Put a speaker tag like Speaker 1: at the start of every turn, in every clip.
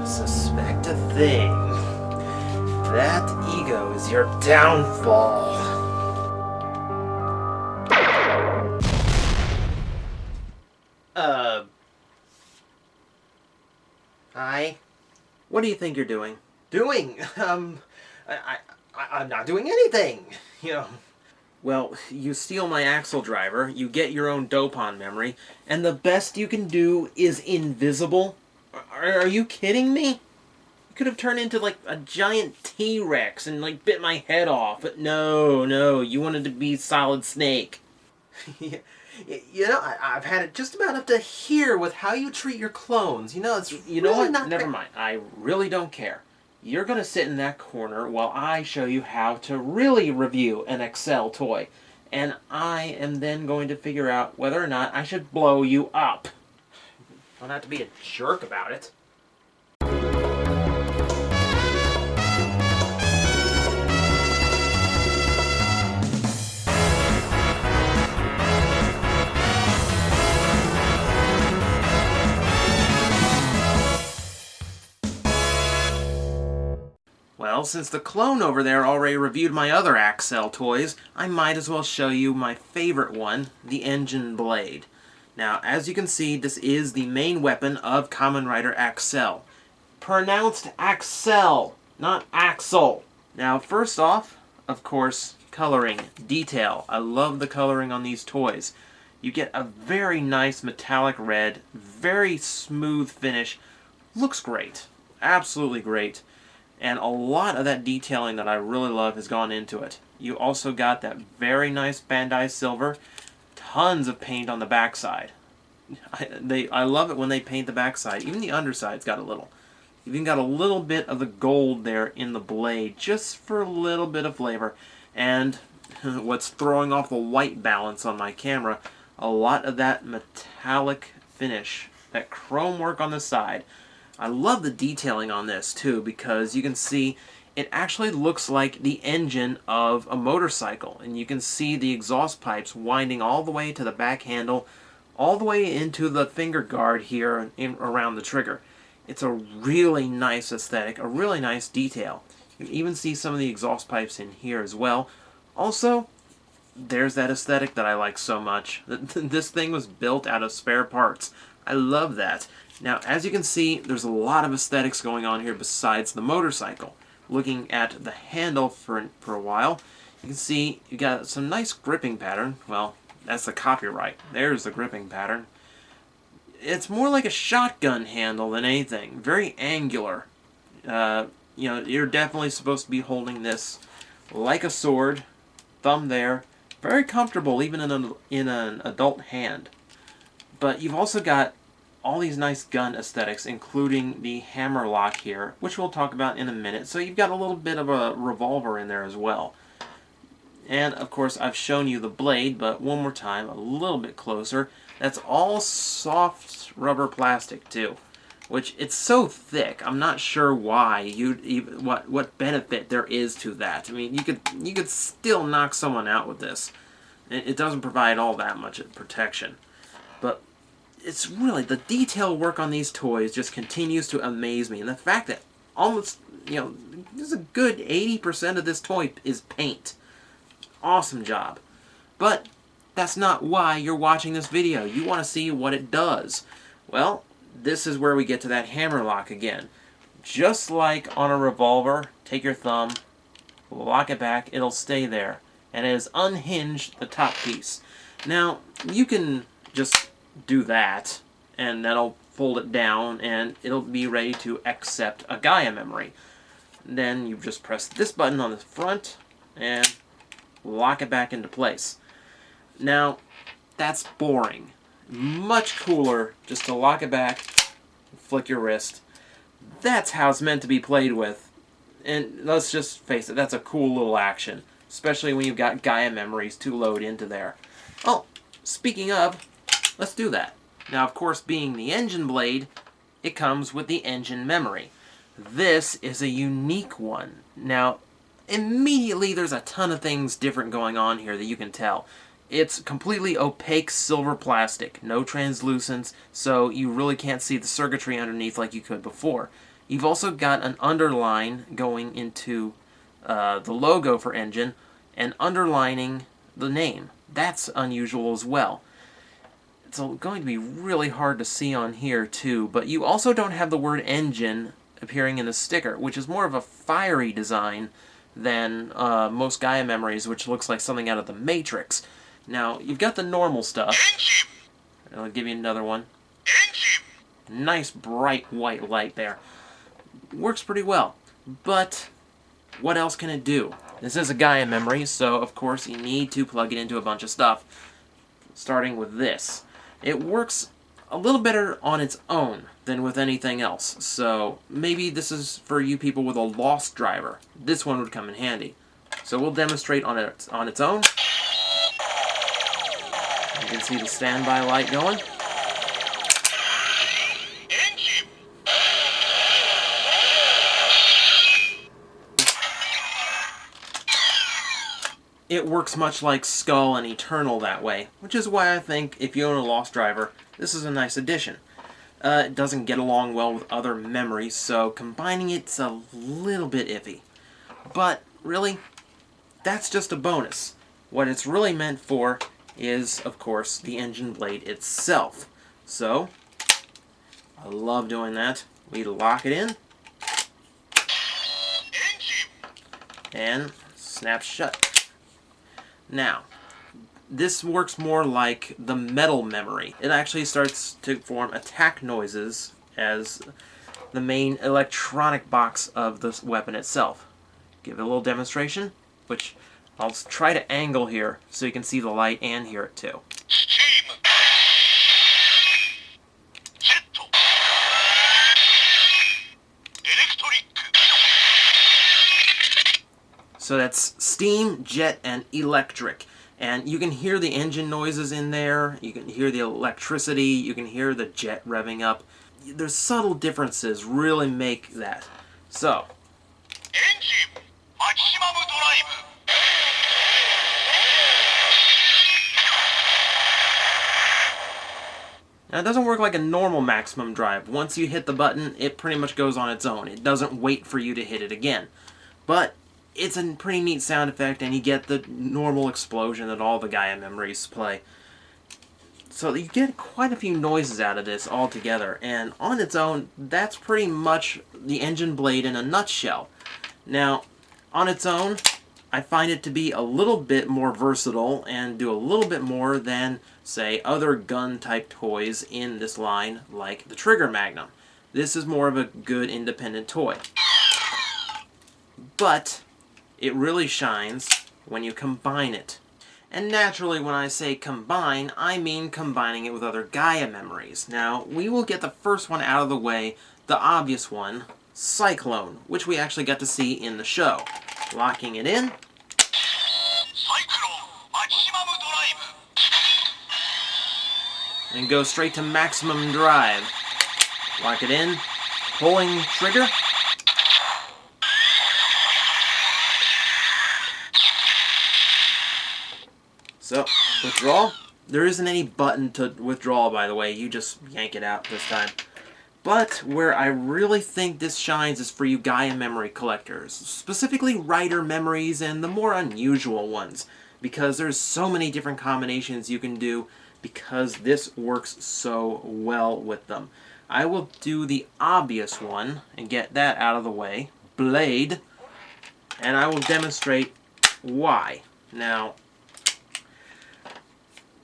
Speaker 1: Suspect a thing. That ego is your downfall. Hi? What do you think you're doing? Doing? I'm not doing anything, you know. Well, you steal my Accel driver, you get your own Dopon memory, and the best you can do is invisible? Are you kidding me? You could have turned into, like, a giant T-Rex and, like, bit my head off, but no, you wanted to be Solid Snake. You know, I've had it just about up to here with how you treat your clones. You know, it's you know really what? Never mind. I really don't care. You're going to sit in that corner while I show you how to really review an Accel toy. And I am then going to figure out whether or not I should blow you up. Don't have to be a jerk about it. Well, since the clone over there already reviewed my other Accel toys, I might as well show you my favorite one, the engine blade. Now, as you can see, this is the main weapon of Kamen Rider Accel. Pronounced Accel, not Axel. Now, first off, of course, coloring, detail. I love the coloring on these toys. You get a very nice metallic red, very smooth finish. Looks great. Absolutely great. And a lot of that detailing that I really love has gone into it. You also got that very nice Bandai silver. Tons of paint on the backside. I love it when they paint the backside. Even the underside's got a little. Even got a little bit of the gold there in the blade, just for a little bit of flavor. And what's throwing off the white balance on my camera, a lot of that metallic finish, that chrome work on the side. I love the detailing on this too, because you can see it actually looks like the engine of a motorcycle, and you can see the exhaust pipes winding all the way to the back handle, all the way into the finger guard here around the trigger. It's a really nice aesthetic, a really nice detail. You can even see some of the exhaust pipes in here as well. Also, there's that aesthetic that I like so much. This thing was built out of spare parts. I love that. Now, as you can see, there's a lot of aesthetics going on here besides the motorcycle. Looking at the handle for a while, you can see you got some nice gripping pattern. Well, that's the copyright. There's the gripping pattern. It's more like a shotgun handle than anything. Very angular. You know, you're definitely supposed to be holding this like a sword. Thumb there. Very comfortable even in an adult hand. But you've also got all these nice gun aesthetics, including the hammer lock here, which we'll talk about in a minute. So you've got a little bit of a revolver in there as well. And, of course, I've shown you the blade, but one more time, a little bit closer. That's all soft rubber plastic, too. Which, it's so thick, I'm not sure why what benefit there is to that. I mean, you could still knock someone out with this. It doesn't provide all that much protection. But it's really, the detail work on these toys just continues to amaze me. And the fact that almost, you know, there's a good 80% of this toy is paint. Awesome job. But that's not why you're watching this video. You want to see what it does. Well, this is where we get to that hammer lock again. Just like on a revolver, take your thumb, lock it back, it'll stay there. And it has unhinged the top piece. Now, you can just do that, and that'll fold it down, and it'll be ready to accept a Gaia memory. Then you just press this button on the front, and lock it back into place. Now, that's boring. Much cooler just to lock it back, flick your wrist. That's how it's meant to be played with. And let's just face it, that's a cool little action. Especially when you've got Gaia Memories to load into there. Oh, speaking of, let's do that. Now, of course, being the engine blade, it comes with the engine memory. This is a unique one. Now, immediately there's a ton of things different going on here that you can tell. It's completely opaque silver plastic, no translucence, so you really can't see the circuitry underneath like you could before. You've also got an underline going into the logo for engine and underlining the name. That's unusual as well. It's going to be really hard to see on here too, but you also don't have the word engine appearing in the sticker, which is more of a fiery design than most Gaia Memories, which looks like something out of the Matrix. Now, you've got the normal stuff. I'll give you another one. Nice bright white light there. Works pretty well. But what else can it do? This is a Gaia Memory, so of course you need to plug it into a bunch of stuff. Starting with this. It works a little better on its own than with anything else, so maybe this is for you people with a lost driver. This one would come in handy. So we'll demonstrate on its own. You can see the standby light going. It works much like Skull and Eternal that way, which is why I think if you own a Lost Driver, this is a nice addition. It doesn't get along well with other memories, so combining it's a little bit iffy. But really, that's just a bonus. What it's really meant for is, of course, the engine blade itself. So, I love doing that. We lock it in, and snap shut. Now, this works more like the metal memory. It actually starts to form attack noises as the main electronic box of the weapon itself. Give it a little demonstration, which I'll try to angle here so you can see the light and hear it too. So that's steam, jet, and electric. And you can hear the engine noises in there, you can hear the electricity, you can hear the jet revving up. There's subtle differences really make that. So, now it doesn't work like a normal maximum drive. Once you hit the button, it pretty much goes on its own. It doesn't wait for you to hit it again. But it's a pretty neat sound effect, and you get the normal explosion that all the Gaia Memories play. So you get quite a few noises out of this altogether, and on its own, that's pretty much the engine blade in a nutshell. Now, on its own, I find it to be a little bit more versatile and do a little bit more than, say, other gun-type toys in this line, like the Trigger Magnum. This is more of a good independent toy. But it really shines when you combine it. And naturally, when I say combine, I mean combining it with other Gaia Memories. Now, we will get the first one out of the way, the obvious one, Cyclone, which we actually got to see in the show. Locking it in. And go straight to maximum drive. Lock it in. Pulling trigger. So, withdrawal. There isn't any button to withdraw, by the way. You just yank it out this time. But where I really think this shines is for you Gaia Memory collectors. Specifically Rider Memories and the more unusual ones. Because there's so many different combinations you can do because this works so well with them. I will do the obvious one and get that out of the way. Blade. And I will demonstrate why. Now,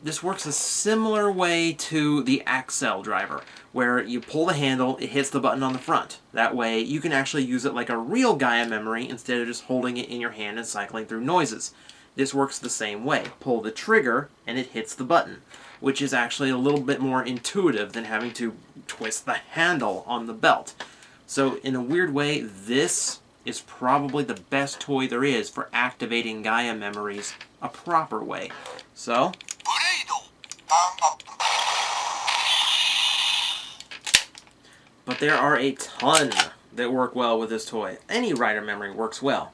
Speaker 1: this works a similar way to the Accel driver, where you pull the handle, it hits the button on the front. That way, you can actually use it like a real Gaia Memory instead of just holding it in your hand and cycling through noises. This works the same way. Pull the trigger, and it hits the button, which is actually a little bit more intuitive than having to twist the handle on the belt. So, in a weird way, this is probably the best toy there is for activating Gaia Memories a proper way. So, but there are a ton that work well with this toy. Any Rider Memory works well,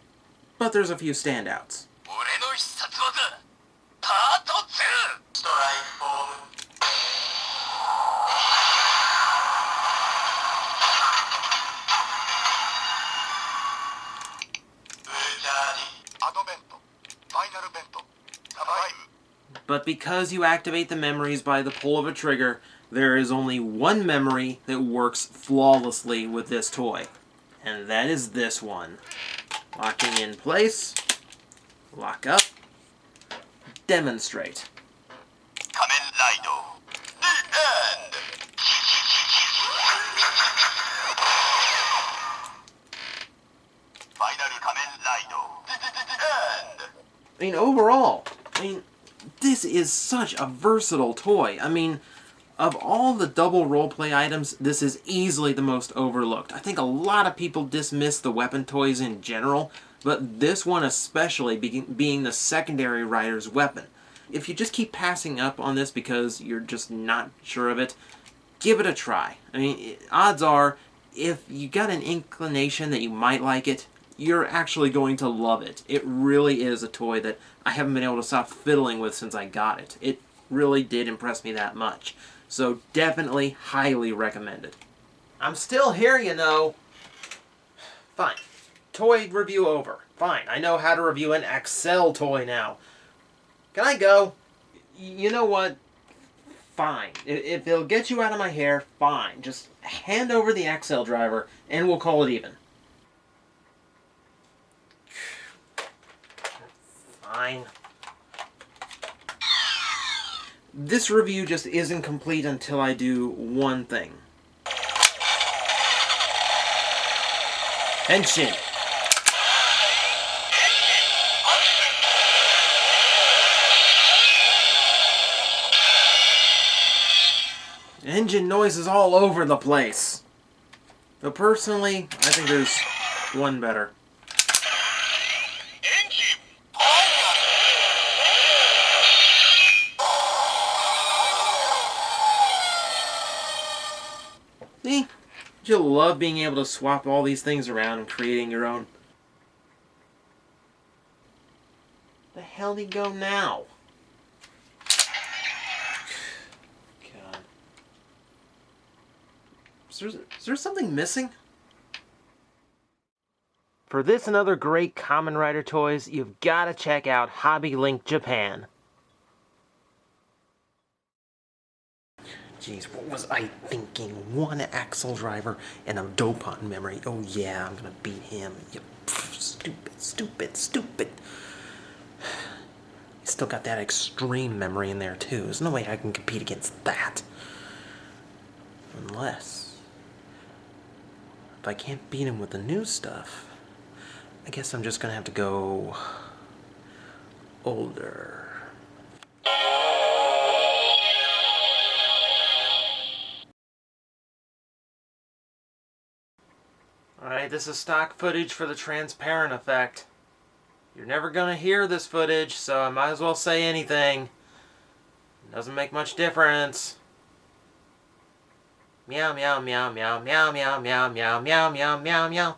Speaker 1: but there's a few standouts. But because you activate the memories by the pull of a trigger, there is only one memory that works flawlessly with this toy. And that is this one. Locking in place, lock up, demonstrate.
Speaker 2: Kamen Rider, the end! Final Kamen Rider, the end!
Speaker 1: I mean, overall, this is such a versatile toy. Of all the double roleplay items, this is easily the most overlooked. I think a lot of people dismiss the weapon toys in general, but this one especially being the secondary rider's weapon. If you just keep passing up on this because you're just not sure of it, give it a try. Odds are, if you got an inclination that you might like it, you're actually going to love it. It really is a toy that I haven't been able to stop fiddling with since I got it. It really did impress me that much. So definitely highly recommended. I'm still here, you know. Fine. Toy review over. Fine. I know how to review an Accel toy now. Can I go? You know what? Fine. If it'll get you out of my hair, fine. Just hand over the Accel driver and we'll call it even. Fine. This review just isn't complete until I do one thing. Henshin! Engine noises all over the place. But personally, I think there's one better. See? You'll love being able to swap all these things around and creating your own. The hell did he go now? God. Is there something missing? For this and other great Kamen Rider toys, you've got to check out Hobby Link Japan. Jeez, what was I thinking? One Accel driver and a Dopon memory. Oh yeah, I'm gonna beat him. You stupid. He's still got that extreme memory in there too. There's no way I can compete against that. Unless... if I can't beat him with the new stuff, I guess I'm just gonna have to go... older. Alright, this is stock footage for the transparent effect. You're never gonna hear this footage, so I might as well say anything. It doesn't make much difference. Meow meow meow meow meow meow meow meow meow meow meow meow.